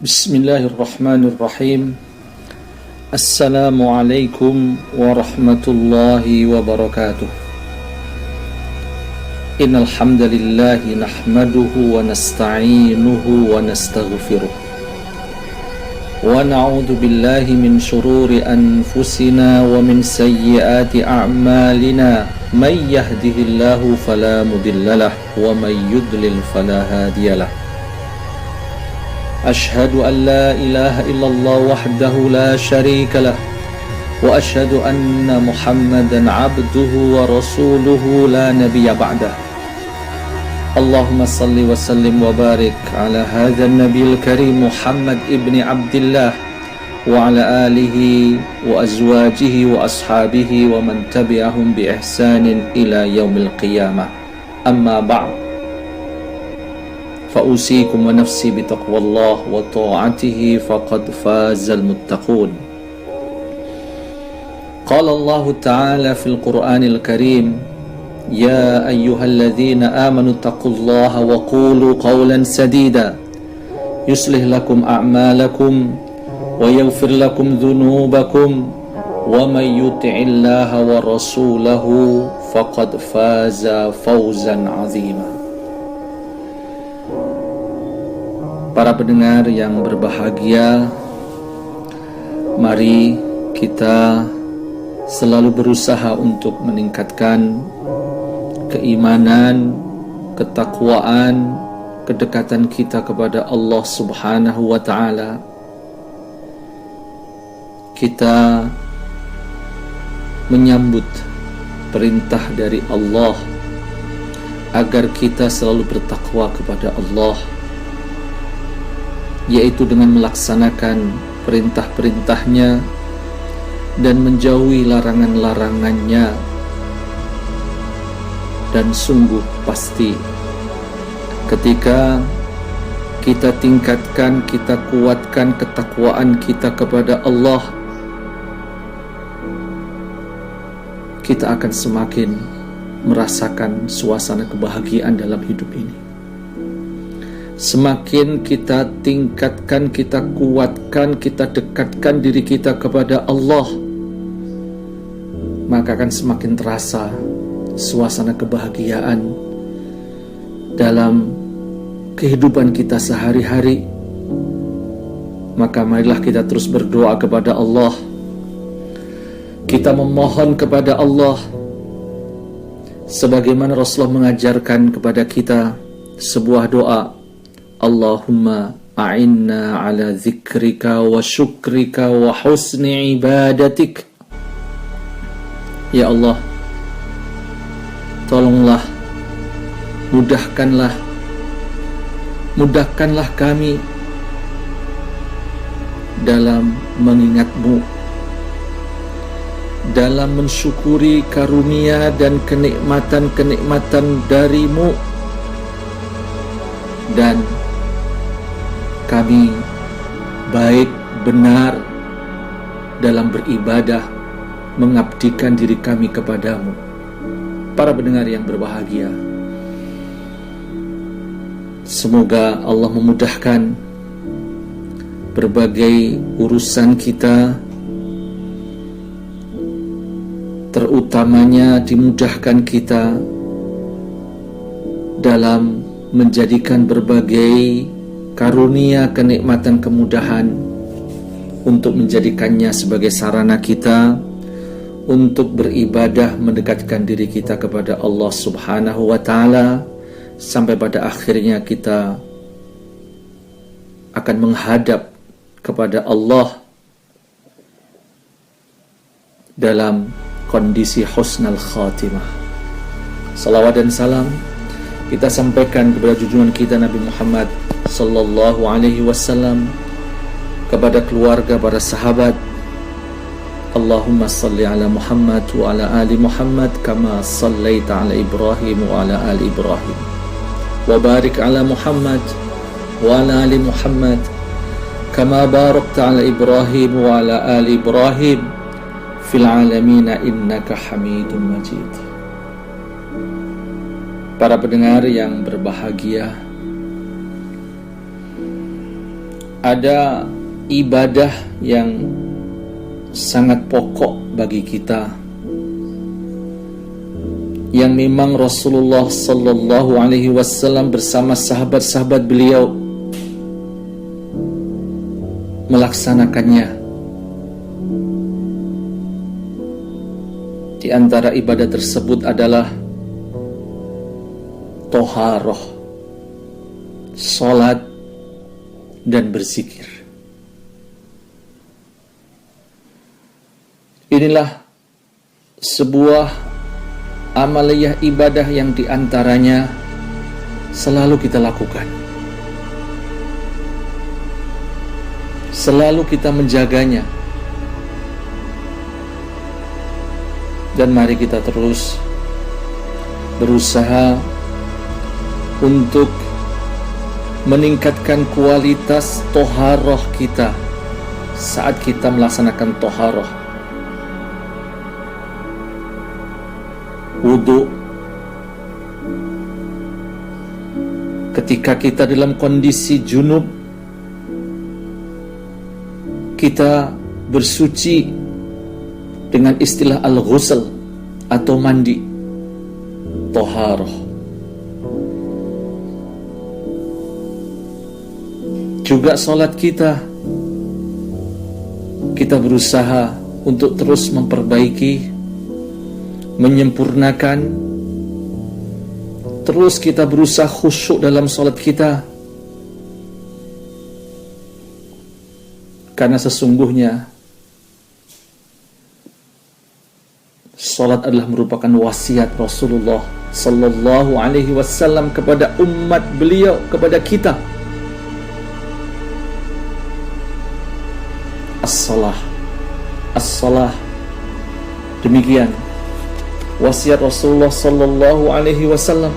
Bismillahirrahmanirrahim. Assalamualaikum warahmatullahi wabarakatuh. Innal hamdalillah nahmaduhu wa nasta'inuhu wa nastaghfiruh. Wa na'udzu billahi min shururi anfusina wa min sayyiati a'malina. May yahdihillahu fala mudhillalah wa may yudlil fala hadiyalah. أشهد أن لا إله إلا الله وحده لا شريك له وأشهد أن محمدا عبده ورسوله لا نبي بعده اللهم صل وسلم وبارك على هذا النبي الكريم محمد ابن عبد الله وعلى آله وأزواجه وأصحابه ومن تبعهم بإحسان إلى يوم القيامة أما بعد فأوصيكم ونفسي بتقوى الله وطاعته فقد فاز المتقون. قال الله تعالى في القرآن الكريم يا أيها الذين آمنوا اتقوا الله وقولوا قولا سديدا يصلح لكم أعمالكم ويغفر لكم ذنوبكم ومن يطع الله ورسوله فقد فاز فوزا عظيما. Para pendengar yang berbahagia, mari kita selalu berusaha untuk meningkatkan keimanan, ketakwaan, kedekatan kita kepada Allah Subhanahu wa Ta'ala. Kita menyambut perintah dari Allah agar kita selalu bertakwa kepada Allah, yaitu dengan melaksanakan perintah-perintahnya dan menjauhi larangan-larangannya. Dan sungguh pasti ketika kita tingkatkan, kita kuatkan ketakwaan kita kepada Allah, kita akan semakin merasakan suasana kebahagiaan dalam hidup ini. Semakin kita tingkatkan, kita kuatkan, kita dekatkan diri kita kepada Allah, maka akan semakin terasa suasana kebahagiaan dalam kehidupan kita sehari-hari. Maka marilah kita terus berdoa kepada Allah. Kita memohon kepada Allah sebagaimana Rasulullah mengajarkan kepada kita sebuah doa, Allahumma a'inna ala dzikrika wa syukrika wa husni ibadatik. Ya Allah, tolonglah, mudahkanlah kami dalam mengingat-Mu, dalam mensyukuri karunia dan kenikmatan-kenikmatan dari-Mu, dan kami baik benar dalam beribadah, mengabdikan diri kami kepadamu. Para pendengar yang berbahagia, semoga Allah memudahkan berbagai urusan kita, terutamanya dimudahkan kita dalam menjadikan berbagai karunia, kenikmatan, kemudahan untuk menjadikannya sebagai sarana kita untuk beribadah, mendekatkan diri kita kepada Allah Subhanahu wa Ta'ala, sampai pada akhirnya kita akan menghadap kepada Allah dalam kondisi husnul khatimah. Salawat dan salam kita sampaikan kepada junjungan kita Nabi Muhammad sallallahu alaihi wasallam, kepada keluarga, para sahabat. Allahumma salli ala Muhammad wa ala ali Muhammad kama sallaita ala Ibrahim wa ala ali Ibrahim, wa barik ala Muhammad wa ala ali Muhammad kama barakta ala Ibrahim wa ala ali Ibrahim fil alamin innaka Hamidum Majid. Para pendengar yang berbahagia, ada ibadah yang sangat pokok bagi kita, yang memang Rasulullah sallallahu alaihi wasallam bersama sahabat-sahabat beliau melaksanakannya. Di antara ibadah tersebut adalah toharoh, salat dan berzikir. Inilah sebuah amaliyah ibadah yang diantaranya selalu kita lakukan, selalu kita menjaganya, dan mari kita terus berusaha untuk meningkatkan kualitas toharoh kita saat kita melaksanakan toharoh. Wudu, ketika kita dalam kondisi junub, kita bersuci dengan istilah al-ghusl atau mandi, toharoh. Juga salat kita berusaha untuk terus memperbaiki, menyempurnakan. Terus kita berusaha khusyuk dalam salat kita, karena sesungguhnya salat adalah merupakan wasiat Rasulullah sallallahu alaihi wasallam kepada umat beliau, kepada kita. As-salah, as-salah. Demikian wasiat Rasulullah sallallahu alaihi wasallam.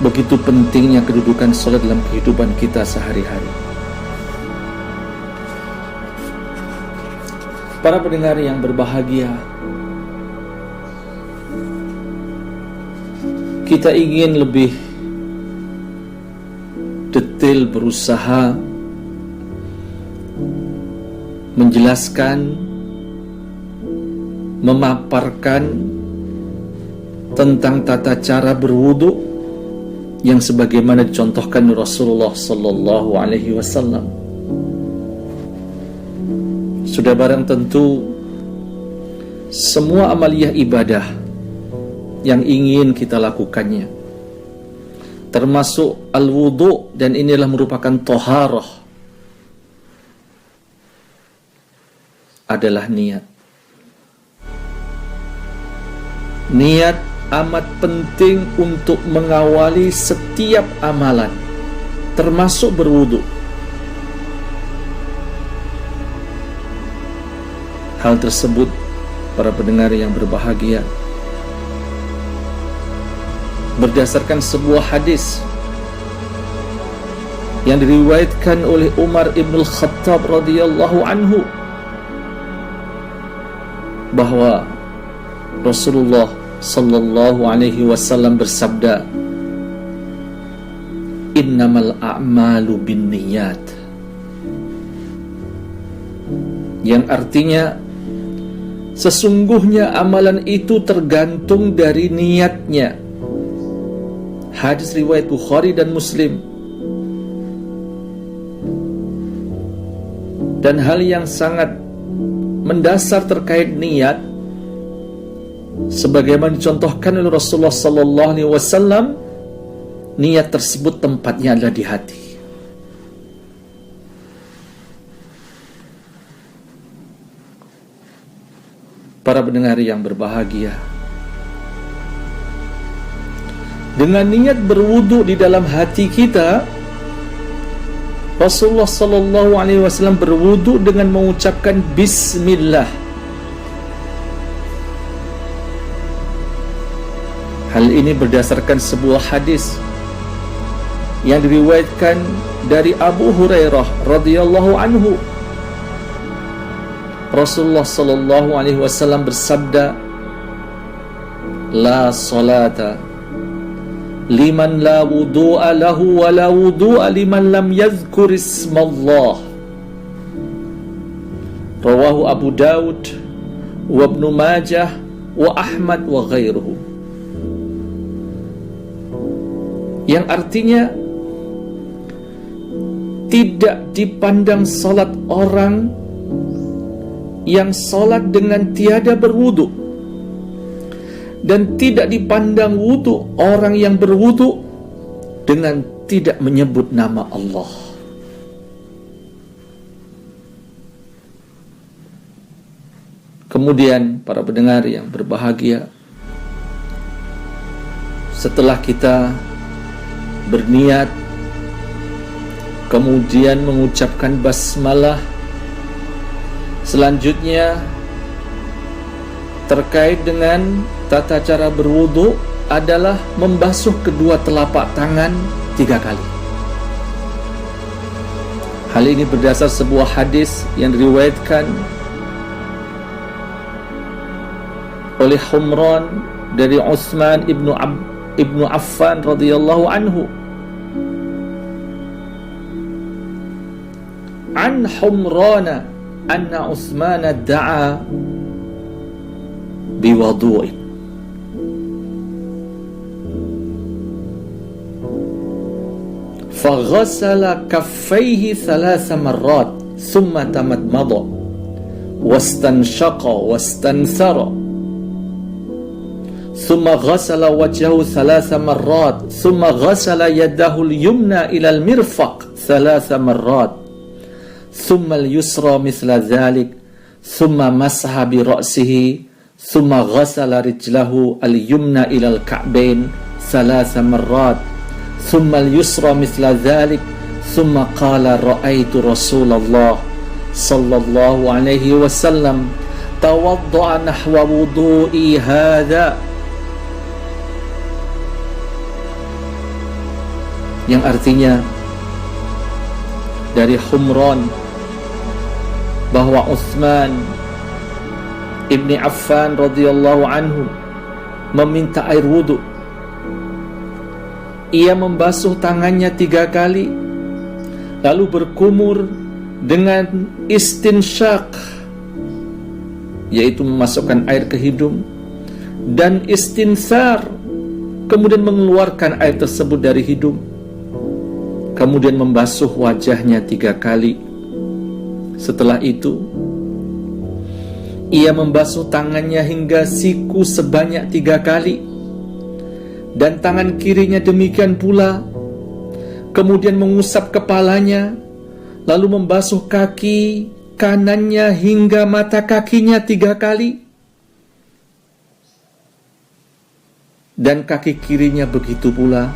Begitu pentingnya kedudukan salat dalam kehidupan kita sehari-hari. Para pendengar yang berbahagia, kita ingin lebih detail berusaha menjelaskan, memaparkan tentang tata cara berwudu yang sebagaimana dicontohkan Rasulullah sallallahu alaihi wasallam. Sudah barang tentu semua amaliyah ibadah yang ingin kita lakukannya, termasuk al-wudu, dan inilah merupakan toharoh, adalah niat. Niat amat penting untuk mengawali setiap amalan, termasuk berwudu. Hal tersebut, para pendengar yang berbahagia, berdasarkan sebuah hadis yang diriwayatkan oleh Umar ibn Khattab radhiyallahu anhu, bahwa Rasulullah sallallahu alaihi wasallam bersabda, innamal a'malu binniyat, yang artinya sesungguhnya amalan itu tergantung dari niatnya. Hadis riwayat Bukhari dan Muslim. Dan hal yang sangat mendasar terkait niat, sebagaimana dicontohkan oleh Rasulullah sallallahu alaihi wasallam, niat tersebut tempatnya adalah di hati. Para pendengar yang berbahagia, dengan niat berwudu di dalam hati kita, Rasulullah sallallahu alaihi wasallam berwudu dengan mengucapkan bismillah. Hal ini berdasarkan sebuah hadis yang diriwayatkan dari Abu Hurairah radhiyallahu anhu. Rasulullah sallallahu alaihi wasallam bersabda, la salata liman la wudu'a lahu wa la wudu'a liman lam yadhkur ismallah. Rawahu Abu Daud wa Ibnu Majah wa Ahmad wa ghairuhu. Yang artinya tidak dipandang salat orang yang salat dengan tiada berwudu, dan tidak dipandang wudu orang yang berwudu dengan tidak menyebut nama Allah. Kemudian para pendengar yang berbahagia, setelah kita berniat kemudian mengucapkan basmalah, selanjutnya terkait dengan tata cara berwudu adalah membasuh kedua telapak tangan 3 kali. Hal ini berdasar sebuah hadis yang diriwayatkan oleh Humran dari Utsman ibnu Affan radhiyallahu anhu. An Humrana anna Utsman da'a biwudu'in. Faghasala kaffayhi 3 marrat thumma tamadmada wastanshaqa wastanthara thumma ghasala wajhahu 3 marrat thumma ghasala yadahu al-yumna ila al-mirfaq 3 marrat thumma al-yusra mithla dhalik thumma masaha bi ra'sihi thumma ghasala rijlahu al-yumna ila al-ka'bain 3 marrat thumma al-yusra mithla dhalik thumma qala ra'aitu Rasulullah sallallahu alaihi wasallam tawadda'a nahwa wudu'i hadha, yang artinya dari Humran bahwa Utsman ibni Affan radhiyallahu anhu meminta air wudu. Ia membasuh tangannya 3 kali, lalu berkumur dengan istinsyaq, yaitu memasukkan air ke hidung, dan istinthar, kemudian mengeluarkan air tersebut dari hidung, kemudian membasuh wajahnya 3 kali. Setelah itu ia membasuh tangannya hingga siku sebanyak 3 kali, dan tangan kirinya demikian pula. Kemudian mengusap kepalanya, lalu membasuh kaki kanannya hingga mata kakinya 3 kali, dan kaki kirinya begitu pula.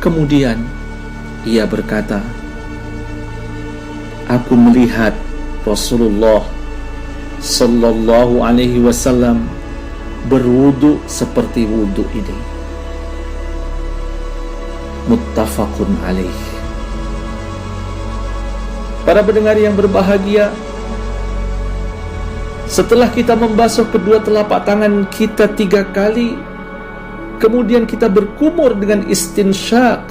Kemudian ia berkata, aku melihat Rasulullah sallallahu alaihi wasallam berwudu seperti wudu ini. Muttafaqun alaih. Para pendengar yang berbahagia, setelah kita membasuh kedua telapak tangan kita 3 kali, kemudian kita berkumur dengan istinsyaq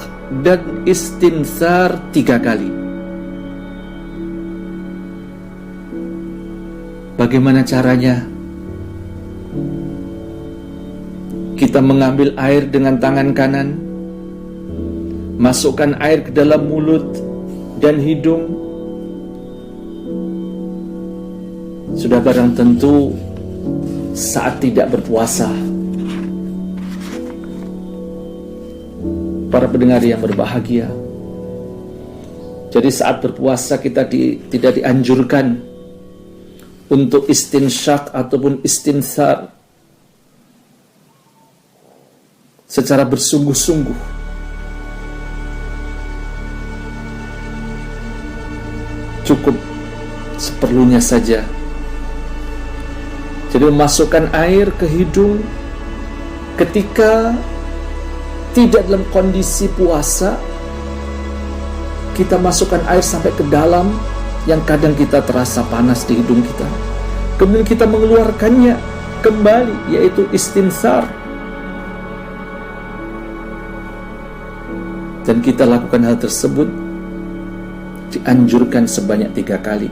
dan istinthar 3 kali. Bagaimana caranya? Kita mengambil air dengan tangan kanan, masukkan air ke dalam mulut dan hidung. Sudah barang tentu saat tidak berpuasa. Para pendengar yang berbahagia, jadi saat berpuasa kita tidak dianjurkan untuk istinsyaq ataupun istinthar secara bersungguh-sungguh. Cukup seperlunya saja. Jadi memasukkan air ke hidung ketika tidak dalam kondisi puasa, kita masukkan air sampai ke dalam, yang kadang kita terasa panas di hidung kita. Kemudian kita mengeluarkannya kembali, yaitu istinthar. dan kita lakukan hal tersebut, dianjurkan sebanyak 3 kali.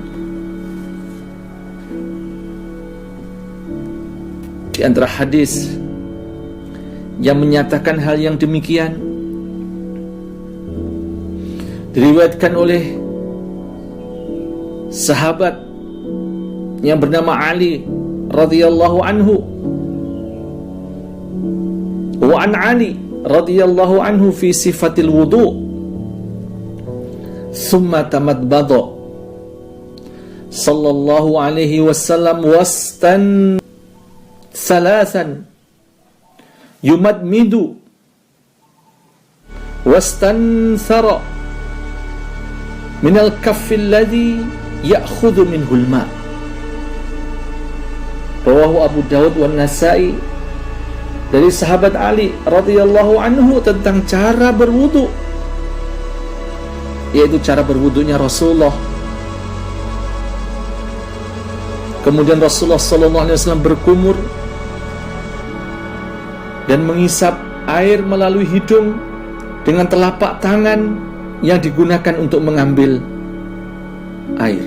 Di antara hadis yang menyatakan hal yang demikian diriwayatkan oleh sahabat yang bernama Ali radhiyallahu anhu. Wa an Ali radhiyallahu anhu fi sifatil wudu' thumma tamadbada sallallahu alaihi wasallam wastan thalathan yumadmidu wastanthara minal kaffi alladhi ya'khudhu minhul ma'. Rawahu Abu Daud wa Nasa'i dari sahabat Ali radhiyallahu anhu tentang cara berwudu, yaitu cara berwudunya Rasulullah. Kemudian Rasulullah sallallahu alaihi wasallam berkumur dan mengisap air melalui hidung dengan telapak tangan yang digunakan untuk mengambil air.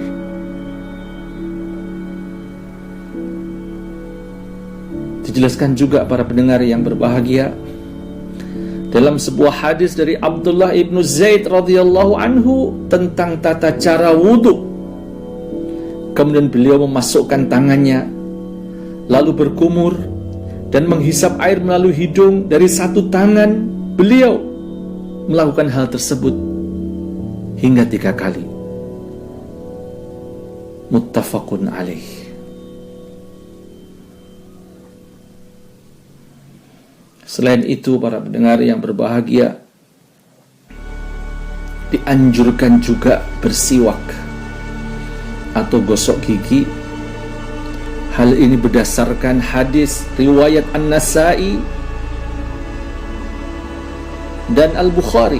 Dijelaskan juga para pendengar yang berbahagia dalam sebuah hadis dari Abdullah ibnu Zaid radhiyallahu anhu tentang tata cara wudu. Kemudian beliau memasukkan tangannya lalu berkumur dan menghisap air melalui hidung dari satu tangan. Beliau melakukan hal tersebut hingga 3 kali. Muttafaqun alaih. Selain itu, para pendengar yang berbahagia, dianjurkan juga bersiwak atau gosok gigi. Hal ini berdasarkan hadis riwayat An-Nasa'i dan Al-Bukhari.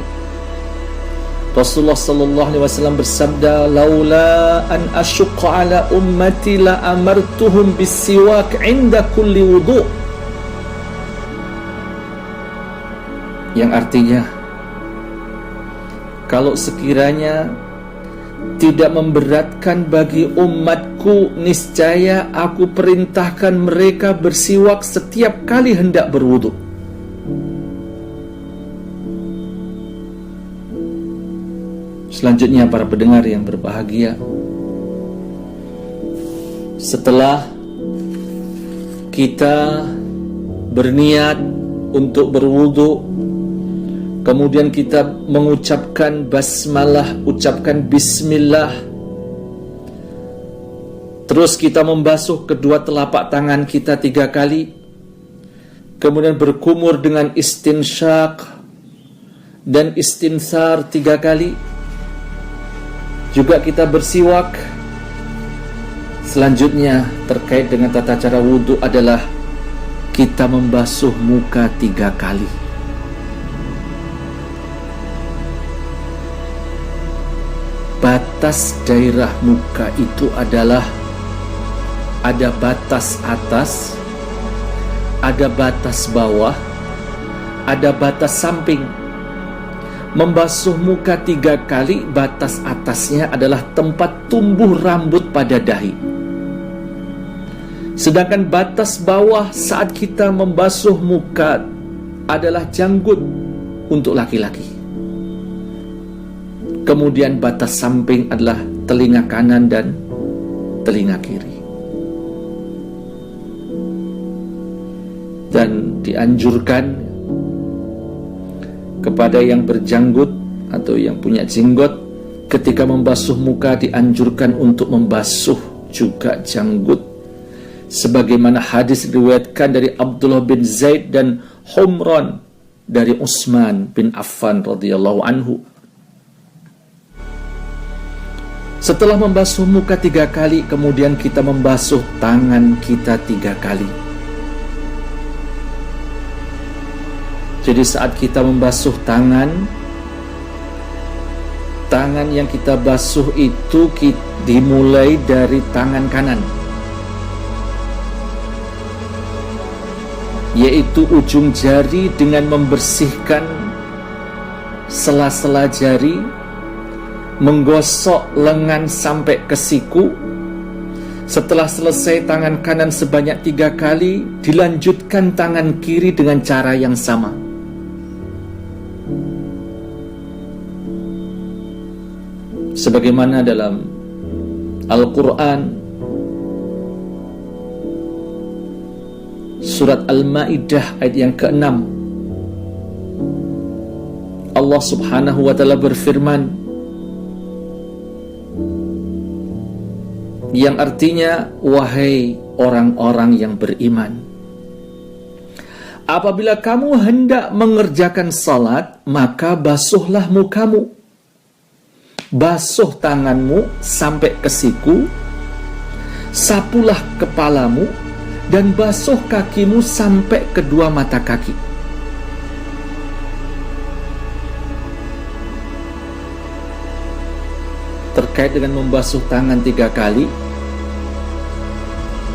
Rasulullah sallallahu alaihi wasallam bersabda, "Laula an asyqa ala ummati la amartuhum bis-siwak 'inda kulli wudu'." Yang artinya, kalau sekiranya tidak memberatkan bagi umatku, niscaya aku perintahkan mereka bersiwak setiap kali hendak berwudu. Selanjutnya, para pendengar yang berbahagia, setelah kita berniat untuk berwudu, kemudian kita mengucapkan basmalah, ucapkan bismillah, terus kita membasuh kedua telapak tangan kita 3 kali, kemudian berkumur dengan istinsyaq dan istinthar 3 kali. Juga kita bersiwak. Selanjutnya terkait dengan tata cara wudu adalah kita membasuh muka 3 kali. Batas daerah muka itu adalah ada batas atas, ada batas bawah, ada batas samping. Membasuh muka 3 kali, batas atasnya adalah tempat tumbuh rambut pada dahi. Sedangkan batas bawah saat kita membasuh muka adalah janggut untuk laki-laki. Kemudian batas samping adalah telinga kanan dan telinga kiri. Dan dianjurkan kepada yang berjanggut atau yang punya jenggot, ketika membasuh muka dianjurkan untuk membasuh juga janggut, sebagaimana hadis diriwayatkan dari Abdullah bin Zaid dan Humran dari Utsman bin Affan radhiyallahu anhu. Setelah membasuh muka 3 kali, kemudian kita membasuh tangan kita 3 kali. Jadi saat kita membasuh tangan yang kita basuh itu dimulai dari tangan kanan, yaitu ujung jari dengan membersihkan sela-sela jari, menggosok lengan sampai ke siku. Setelah selesai tangan kanan sebanyak 3 kali, dilanjutkan tangan kiri dengan cara yang sama. Sebagaimana dalam Al-Quran Surat Al-Ma'idah ayat yang ke-6, Allah subhanahu wa ta'ala berfirman, yang artinya, wahai orang-orang yang beriman, apabila kamu hendak mengerjakan salat, maka basuhlah mukamu, basuh tanganmu sampai ke siku, sapulah kepalamu, dan basuh kakimu sampai kedua mata kaki. Terkait dengan membasuh tangan 3 kali,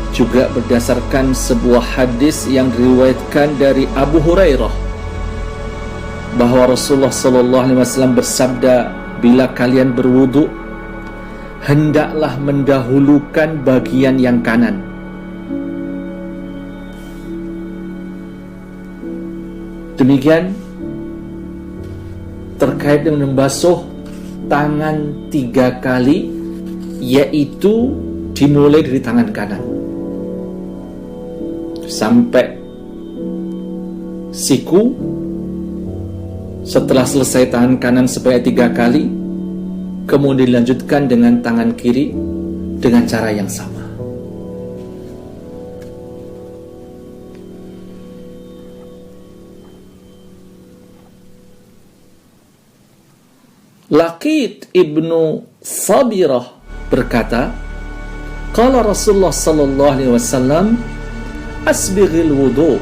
juga berdasarkan sebuah hadis yang diriwayatkan dari Abu Hurairah, bahwa Rasulullah SAW bersabda, bila kalian berwudu, hendaklah mendahulukan bagian yang kanan. Demikian terkait dengan membasuh tangan 3 kali, yaitu dimulai dari tangan kanan sampai siku. Setelah selesai tangan kanan sebanyak 3 kali, kemudian dilanjutkan dengan tangan kiri dengan cara yang sama. Laqit ibnu Sabirah berkata, qala Rasulullah sallallahu alaihi wasallam, asbighil wudu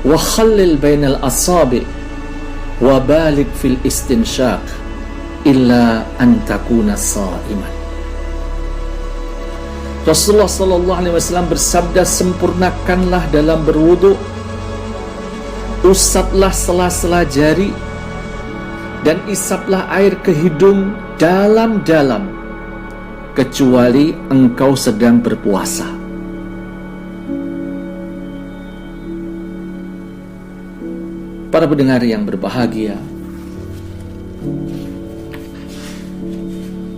wa khallil bainal asabi wa balik fil istinshaq illa an takuna sha'iman. Rasulullah sallallahu alaihi wasallam bersabda, sempurnakanlah dalam berwudu, usaplah sela-sela jari, dan isaplah air ke hidung dalam-dalam, kecuali engkau sedang berpuasa. Para pendengar yang berbahagia,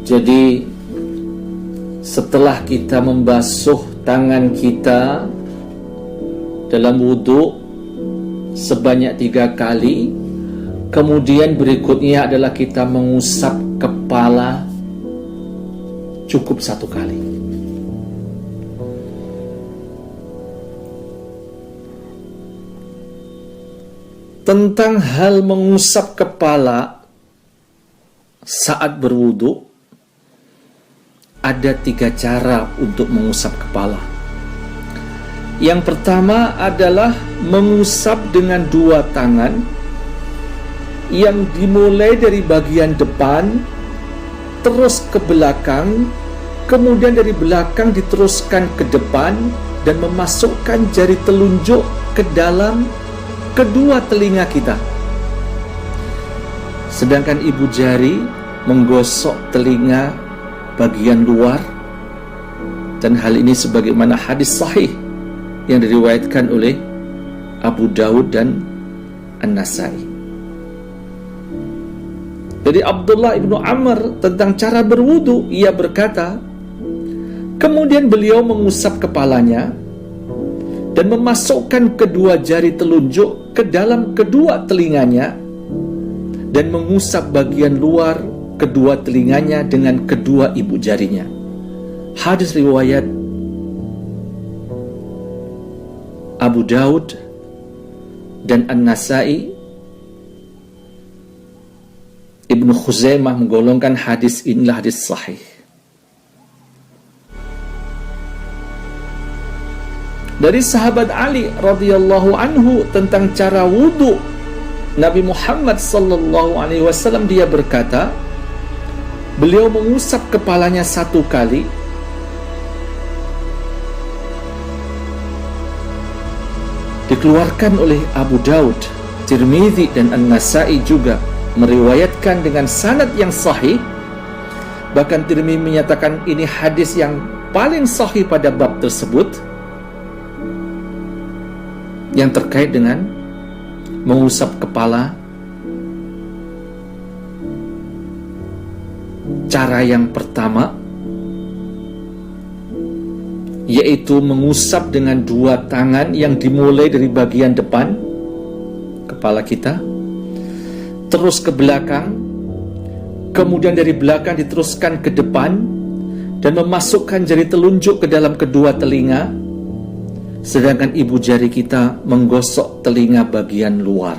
jadi setelah kita membasuh tangan kita dalam wudu sebanyak 3 kali, kemudian berikutnya adalah kita mengusap kepala cukup 1 kali. Tentang hal mengusap kepala saat berwudu, ada 3 cara untuk mengusap kepala. Yang pertama adalah mengusap dengan 2 tangan, yang dimulai dari bagian depan terus ke belakang, kemudian dari belakang diteruskan ke depan, dan memasukkan jari telunjuk ke dalam kedua telinga kita, sedangkan ibu jari menggosok telinga bagian luar. Dan hal ini sebagaimana hadis sahih yang diriwayatkan oleh Abu Daud dan An-Nasai. Jadi Abdullah ibnu Amr tentang cara berwudu, ia berkata, kemudian beliau mengusap kepalanya dan memasukkan kedua jari telunjuk ke dalam kedua telinganya, dan mengusap bagian luar kedua telinganya dengan kedua ibu jarinya. Hadis riwayat Abu Daud dan An-Nasai. Ibnu Khuzaimah menggolongkan hadis inilah hadis sahih. Dari sahabat Ali radhiyallahu anhu tentang cara wudu Nabi Muhammad sallallahu alaihi wasallam, dia berkata, beliau mengusap kepalanya 1 kali, dikeluarkan oleh Abu Daud, Tirmidzi dan An-Nasai juga meriwayatkan dengan sanad yang sahih. Bahkan Tirmidzi menyatakan ini hadis yang paling sahih pada bab tersebut, yang terkait dengan mengusap kepala. Cara yang pertama yaitu mengusap dengan dua tangan yang dimulai dari bagian depan kepala kita, terus ke belakang, kemudian dari belakang diteruskan ke depan, dan memasukkan jari telunjuk ke dalam kedua telinga, sedangkan ibu jari kita menggosok telinga bagian luar.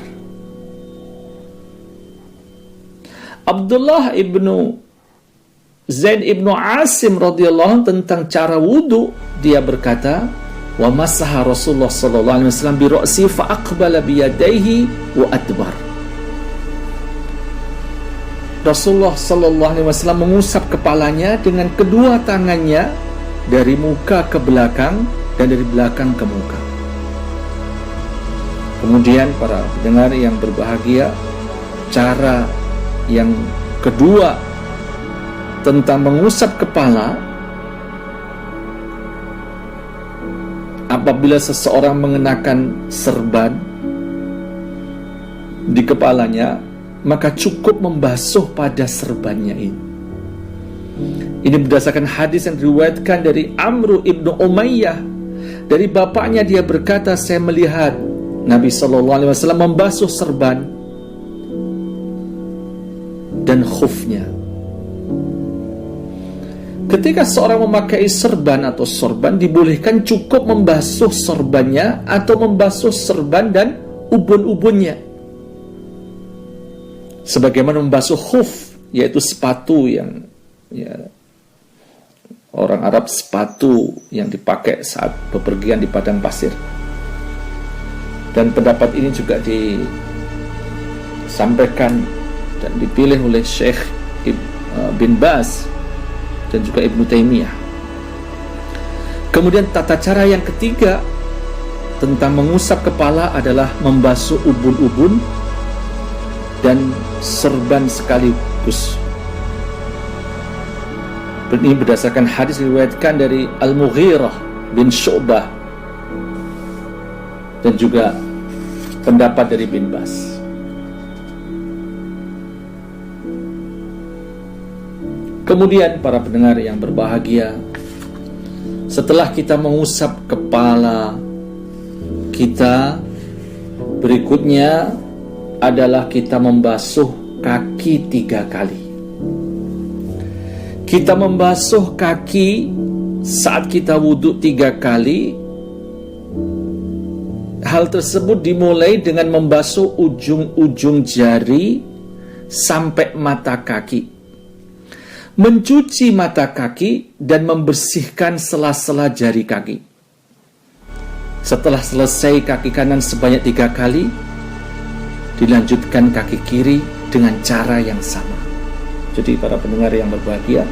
Abdullah ibnu Zaid ibnu Asim radhiyallahu anhu tentang cara wudu, dia berkata, wa masaha Rasulullah sallallahu alaihi wasallam bi ra'si fa aqbala bi yadayhi wa adbar. Rasulullah sallallahu alaihi wasallam mengusap kepalanya dengan kedua tangannya dari muka ke belakang dan dari belakang ke muka. Kemudian para pendengar yang berbahagia, cara yang kedua tentang mengusap kepala, apabila seseorang mengenakan serban di kepalanya, maka cukup membasuh pada serbannya ini. Ini berdasarkan hadis yang diriwayatkan dari Amr ibnu Umayyah. Dari bapaknya dia berkata, saya melihat Nabi SAW membasuh serban dan khufnya. Ketika seorang memakai serban atau sorban, dibolehkan cukup membasuh sorbannya atau membasuh serban dan ubun-ubunnya, sebagaimana membasuh khuf, yaitu sepatu yang orang Arab, sepatu yang dipakai saat bepergian di padang pasir. Dan pendapat ini juga disampaikan dan dipilih oleh Syekh bin Baz dan juga Ibnu Taimiyah. Kemudian tata cara yang ketiga tentang mengusap kepala adalah membasuh ubun-ubun dan serban sekaligus. Ini berdasarkan hadis diriwayatkan dari Al-Mughirah bin Syu'bah dan juga pendapat dari bin Baz. Kemudian para pendengar yang berbahagia, setelah kita mengusap kepala kita, berikutnya adalah kita membasuh kaki 3 kali. Kita membasuh kaki saat kita wudhu 3 kali. Hal tersebut dimulai dengan membasuh ujung-ujung jari sampai mata kaki, mencuci mata kaki dan membersihkan sela-sela jari kaki. Setelah selesai kaki kanan sebanyak 3 kali, dilanjutkan kaki kiri dengan cara yang sama. Jadi para pendengar yang berbahagia,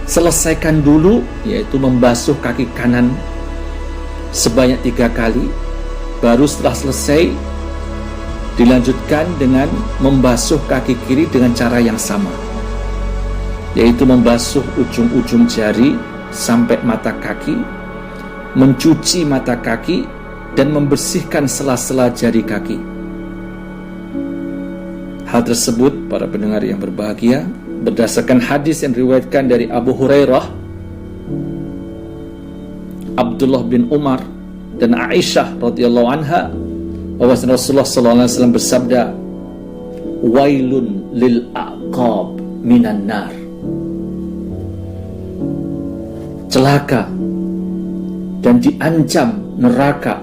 selesaikan dulu, yaitu membasuh kaki kanan sebanyak 3 kali, baru setelah selesai dilanjutkan dengan membasuh kaki kiri dengan cara yang sama, yaitu membasuh ujung-ujung jari sampai mata kaki, mencuci mata kaki, dan membersihkan sela-sela jari kaki. Hal tersebut, para pendengar yang berbahagia, berdasarkan hadis yang diriwayatkan dari Abu Hurairah, Abdullah bin Umar, dan Aisyah radhiyallahu anha, bahwa Rasulullah SAW bersabda, "Wailun lil aqab minan nar." Celaka dan diancam neraka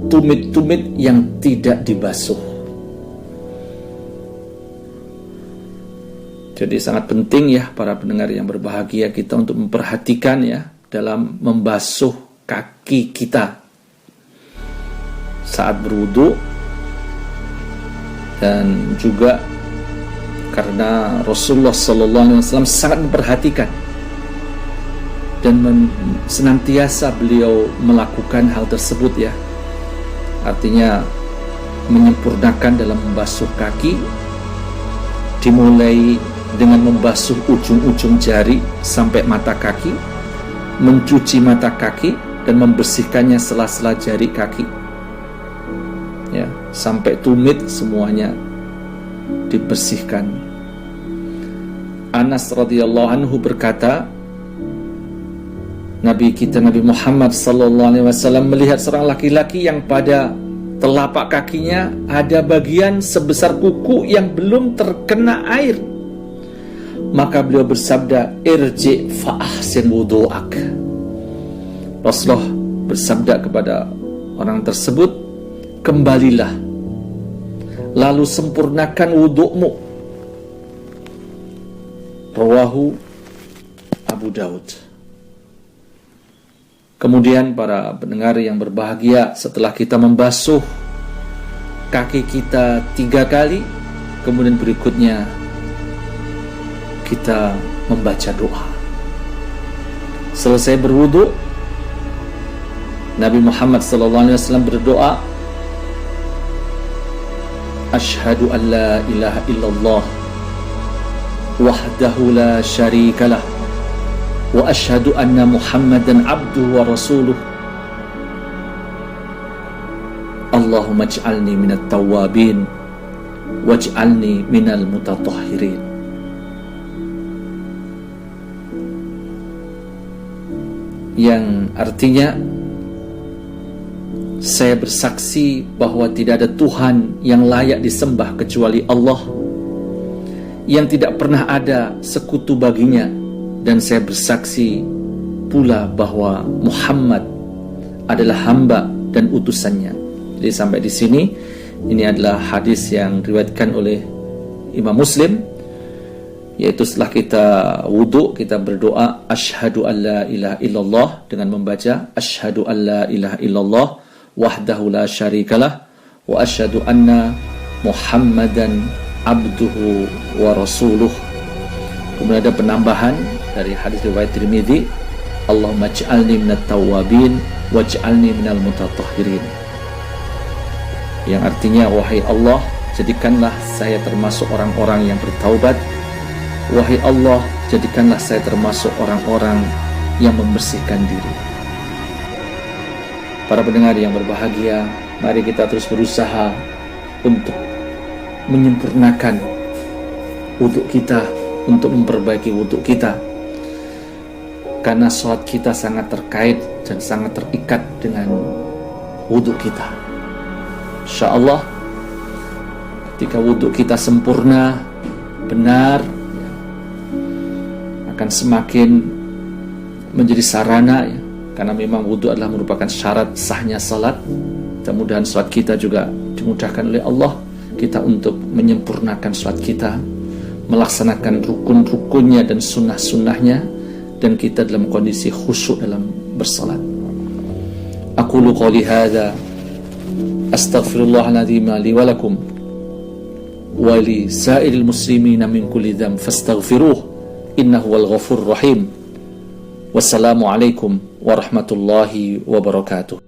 tumit-tumit yang tidak dibasuh. Jadi sangat penting ya para pendengar yang berbahagia, kita untuk memperhatikan ya dalam membasuh kaki kita saat berwudu, dan juga karena Rasulullah SAW sangat memperhatikan dan senantiasa beliau melakukan hal tersebut ya, artinya menyempurnakan dalam membasuh kaki dimulai dengan membasuh ujung-ujung jari sampai mata kaki, mencuci mata kaki dan membersihkannya sela-sela jari kaki, ya, sampai tumit semuanya dibersihkan. Anas radhiyallahu anhu berkata, Nabi kita Nabi Muhammad sallallahu alaihi wasallam melihat seorang laki-laki yang pada telapak kakinya ada bagian sebesar kuku yang belum terkena air. Maka beliau bersabda, irji fa ahsin wudu'ak. Rasulullah bersabda kepada orang tersebut, kembalilah lalu sempurnakan wudukmu. Rawahu Abu Daud. Kemudian para pendengar yang berbahagia, setelah kita membasuh kaki kita 3 kali, kemudian berikutnya kita membaca doa. Selesai berwudu, Nabi Muhammad SAW berdoa, Ashhadu an la ilaha illallah wahdahu la syarikalah wa ashhadu anna Muhammadan abduhu wa rasuluh. Allahumma ij'alni minat tawwabin waj'alni minal mutatahhirin. Yang artinya, saya bersaksi bahwa tidak ada Tuhan yang layak disembah kecuali Allah, yang tidak pernah ada sekutu baginya, dan saya bersaksi pula bahwa Muhammad adalah hamba dan utusannya. Jadi sampai di sini, ini adalah hadis yang diriwayatkan oleh Imam Muslim, yaitu setelah kita wudu, kita berdoa asyhadu an la ilaha illallah dengan membaca asyhadu an la ilaha illallah wahdahu la syarikalah wa asyhadu anna Muhammadan abduhu wa rasuluh. Kemudian ada penambahan dari hadis riwayat Tirmidzi, Allahumma ij'alni minat tawwabin waj'alni minal mutatahhirin, yang artinya, wahai Allah, jadikanlah saya termasuk orang-orang yang bertaubat. Wahai Allah, jadikanlah saya termasuk orang-orang yang membersihkan diri. Para pendengar yang berbahagia, mari kita terus berusaha untuk menyempurnakan wudhu kita, untuk memperbaiki wudhu kita, karena sholat kita sangat terkait dan sangat terikat dengan wudhu kita. InsyaAllah ketika wudhu kita sempurna, benar, akan semakin menjadi sarana, ya, karena memang wudhu adalah merupakan syarat sahnya salat. Mudah-mudahan salat kita juga dimudahkan oleh Allah kita untuk menyempurnakan salat kita, melaksanakan rukun-rukunnya dan sunnah-sunnahnya, dan kita dalam kondisi khusyuk dalam bersalat. Aqulu qouli hadza astaghfirullahaladzim li wa lakum wa li sa'iril muslimina min kulli dzamb fastaghfiruh innahu wal ghafurur rahim. Wassalamu alaikum warahmatullahi wabarakatuh.